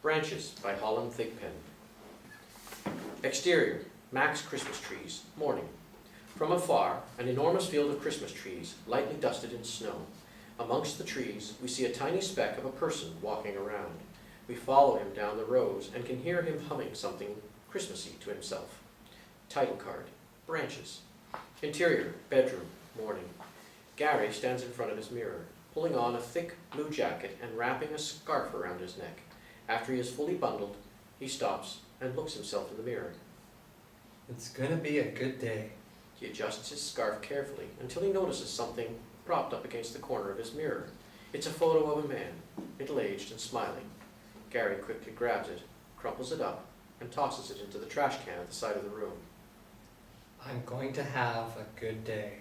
Branches by Holyn Thigpen. Exterior, Mac's Christmas trees, morning. From afar, an enormous field of Christmas trees, lightly dusted in snow. Amongst the trees, we see a tiny speck of a person walking around. We follow him down the rows and can hear him humming something Christmassy to himself. Title card, Branches. Interior, bedroom, morning. Garry stands in front of his mirror, pulling on a thick blue jacket and wrapping a scarf around his neck. After he is fully bundled, he stops and looks himself in the mirror. It's gonna be a good day. He adjusts his scarf carefully until he notices something propped up against the corner of his mirror. It's a photo of a man, middle-aged and smiling. Garry quickly grabs it, crumples it up, and tosses it into the trash can at the side of the room. I'm going to have a good day.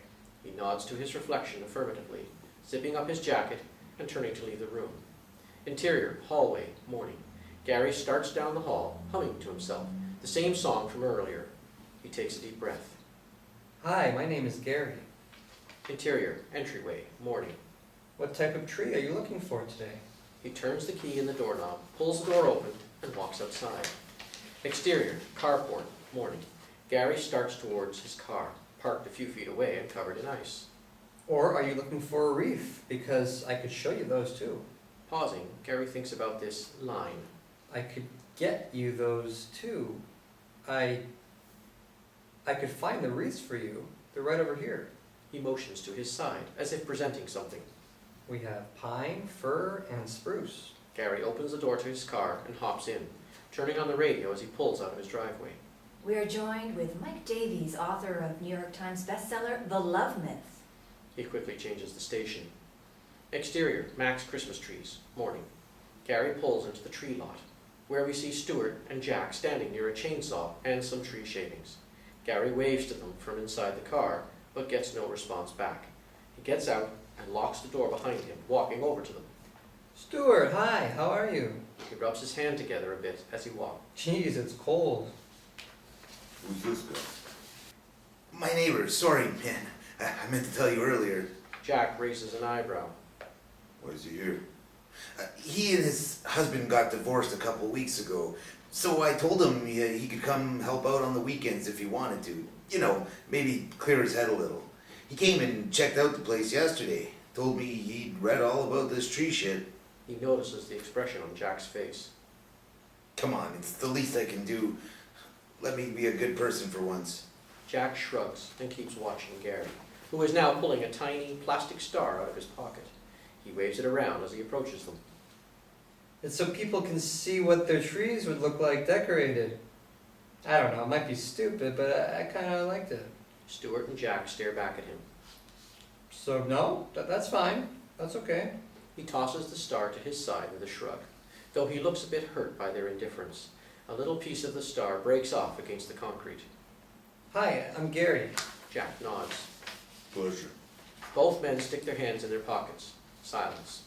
He nods to his reflection affirmatively, zipping up his jacket and turning to leave the room. Interior, hallway, morning. Garry starts down the hall, humming to himself, the same song from earlier. He takes a deep breath. Hi, my name is Garry. Interior, entryway, morning. What type of tree are you looking for today? He turns the key in the doorknob, pulls the door open, and walks outside. Exterior, carport, morning. Garry starts towards his car, parked a few feet away and covered in ice. Or are you looking for a wreath? Because I could show you those too. Pausing, Garry thinks about this line. I could get you those too. I could find the wreaths for you. They're right over here. He motions to his side, as if presenting something. We have pine, fir, and spruce. Garry opens the door to his car and hops in, turning on the radio as he pulls out of his driveway. We are joined with Mike Davies, author of New York Times bestseller, The Love Myth. He quickly changes the station. Exterior, Mac's Christmas trees, morning. Garry pulls into the tree lot, where we see Stewart and Jack standing near a chainsaw and some tree shavings. Garry waves to them from inside the car, but gets no response back. He gets out and locks the door behind him, walking over to them. Stewart, hi, how are you? He rubs his hand together a bit as he walks. Jeez, it's cold. Who's this guy? My neighbor, sorry, man. I meant to tell you earlier. Jack raises an eyebrow. Why is he here? He and his husband got divorced a couple weeks ago, so I told him he could come help out on the weekends if he wanted to. You know, maybe clear his head a little. He came and checked out the place yesterday. Told me he'd read all about this tree shit. He notices the expression on Jack's face. Come on, it's the least I can do. Let me be a good person for once. Jack shrugs and keeps watching Garry, who is now pulling a tiny plastic star out of his pocket. He waves it around as he approaches them. It's so people can see what their trees would look like decorated. I don't know, it might be stupid, but I kind of liked it. Stewart and Jack stare back at him. So no, that's fine. That's okay. He tosses the star to his side with a shrug, though he looks a bit hurt by their indifference. A little piece of the star breaks off against the concrete. Hi, I'm Garry. Jack nods. Pleasure. Both men stick their hands in their pockets. Silence.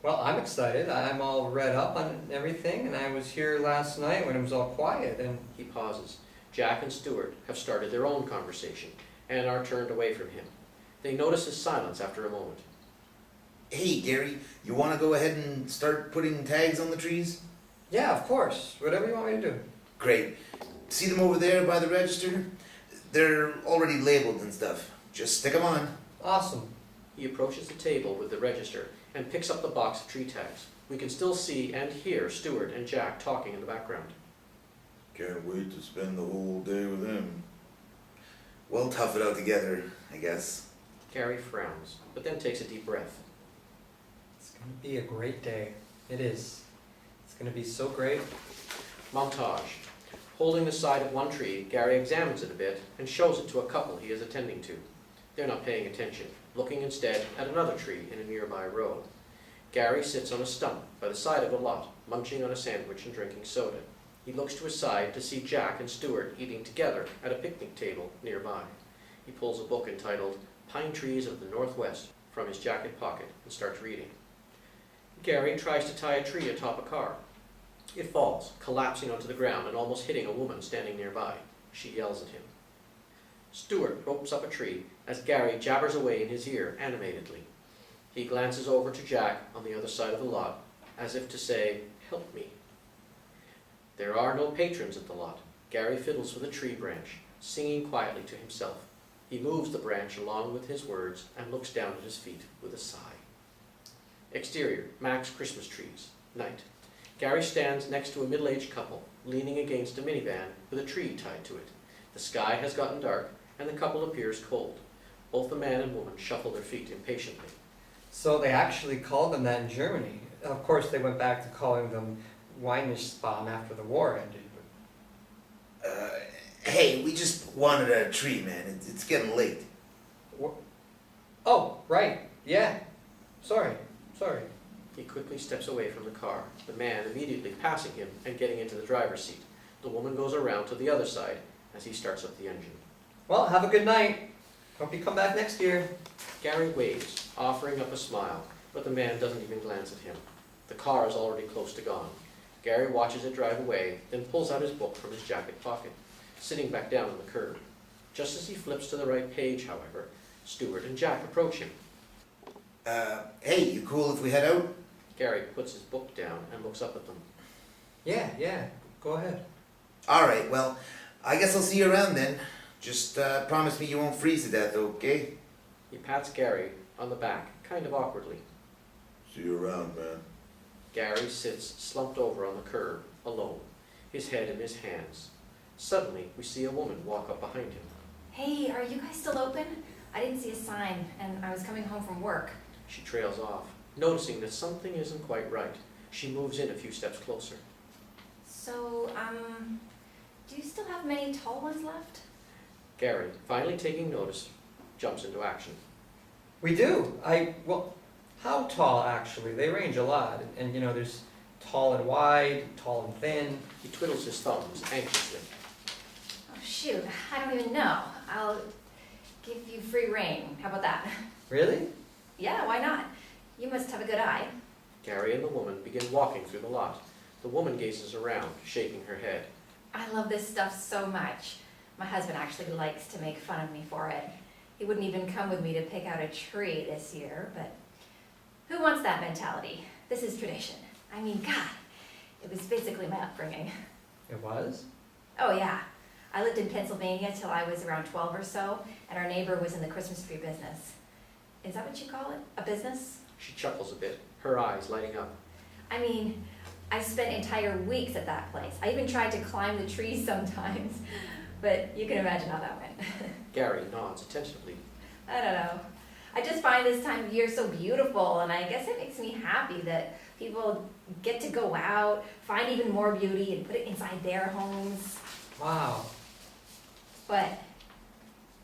Well, I'm excited. I'm all read up on everything, and I was here last night when it was all quiet, and... He pauses. Jack and Stewart have started their own conversation and are turned away from him. They notice his silence after a moment. Hey, Garry, you want to go ahead and start putting tags on the trees? Yeah, of course. Whatever you want me to do. Great. See them over there by the register? They're already labeled and stuff. Just stick them on. Awesome. He approaches the table with the register and picks up the box of tree tags. We can still see and hear Stewart and Jack talking in the background. Can't wait to spend the whole day with him. We'll tough it out together, I guess. Garry frowns, but then takes a deep breath. It's going to be a great day. It is. It's going to be so great. Montage. Holding the side of one tree, Garry examines it a bit and shows it to a couple he is attending to. They're not paying attention, looking instead at another tree in a nearby row. Garry sits on a stump by the side of a lot, munching on a sandwich and drinking soda. He looks to his side to see Jack and Stewart eating together at a picnic table nearby. He pulls a book entitled Pine Trees of the Northwest from his jacket pocket and starts reading. Garry tries to tie a tree atop a car. It falls, collapsing onto the ground and almost hitting a woman standing nearby. She yells at him. Stewart ropes up a tree as Garry jabbers away in his ear animatedly. He glances over to Jack on the other side of the lot, as if to say, "Help me," There are no patrons at the lot. Garry fiddles with a tree branch, singing quietly to himself. He moves the branch along with his words and looks down at his feet with a sigh. Exterior, Mac's Christmas trees. Night. Garry stands next to a middle-aged couple, leaning against a minivan with a tree tied to it. The sky has gotten dark, and the couple appears cold. Both the man and woman shuffle their feet impatiently. So they actually called them that in Germany. Of course, they went back to calling them Weihnachtsbaum after the war ended. Hey, we just wanted a tree, man. It's getting late. Oh, right. Yeah. Sorry. He quickly steps away from the car, the man immediately passing him and getting into the driver's seat. The woman goes around to the other side as he starts up the engine. Well, have a good night. Hope you come back next year. Garry waves, offering up a smile, but the man doesn't even glance at him. The car is already close to gone. Garry watches it drive away, then pulls out his book from his jacket pocket, sitting back down on the curb. Just as he flips to the right page, however, Stewart and Jack approach him. Hey, you cool if we head out? Garry puts his book down and looks up at them. Yeah. Go ahead. Alright, well, I guess I'll see you around then. Just promise me you won't freeze to death, okay? He pats Garry on the back, kind of awkwardly. See you around, man. Garry sits slumped over on the curb, alone, his head in his hands. Suddenly, we see a woman walk up behind him. Hey, are you guys still open? I didn't see a sign, and I was coming home from work. She trails off, noticing that something isn't quite right. She moves in a few steps closer. So, do you still have many tall ones left? Garry, finally taking notice, jumps into action. We do. Well, how tall actually? They range a lot. And there's tall and wide, tall and thin. He twiddles his thumbs anxiously. Oh, shoot, I don't even know. I'll give you free rein. How about that? Really? Yeah, why not? You must have a good eye. Garry and the woman begin walking through the lot. The woman gazes around, shaking her head. I love this stuff so much. My husband actually likes to make fun of me for it. He wouldn't even come with me to pick out a tree this year, but who wants that mentality? This is tradition. I mean, God, it was basically my upbringing. It was? Oh yeah. I lived in Pennsylvania till I was around 12 or so, and our neighbor was in the Christmas tree business. Is that what you call it? A business? She chuckles a bit, her eyes lighting up. I mean, I spent entire weeks at that place. I even tried to climb the trees sometimes, but you can imagine how that went. Garry nods attentively. I don't know. I just find this time of year so beautiful, and I guess it makes me happy that people get to go out, find even more beauty, and put it inside their homes. Wow. But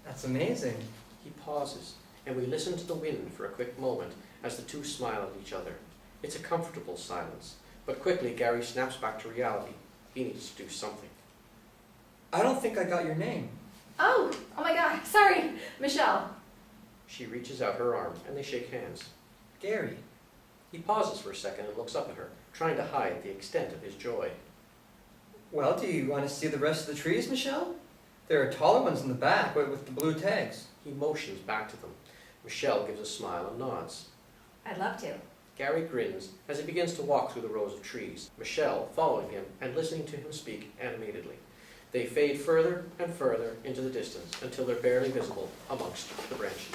That's amazing. He pauses, and we listen to the wind for a quick moment as the two smile at each other. It's a comfortable silence, but quickly Garry snaps back to reality. He needs to do something. I don't think I got your name. oh my God, sorry, Michelle. She reaches out her arm, and they shake hands. Garry. He pauses for a second and looks up at her, trying to hide the extent of his joy. Well, do you want to see the rest of the trees, Michelle? There are taller ones in the back with the blue tags. He motions back to them. Michelle gives a smile and nods. I'd love to. Garry grins as he begins to walk through the rows of trees, Michelle following him and listening to him speak animatedly. They fade further and further into the distance until they're barely visible amongst the branches.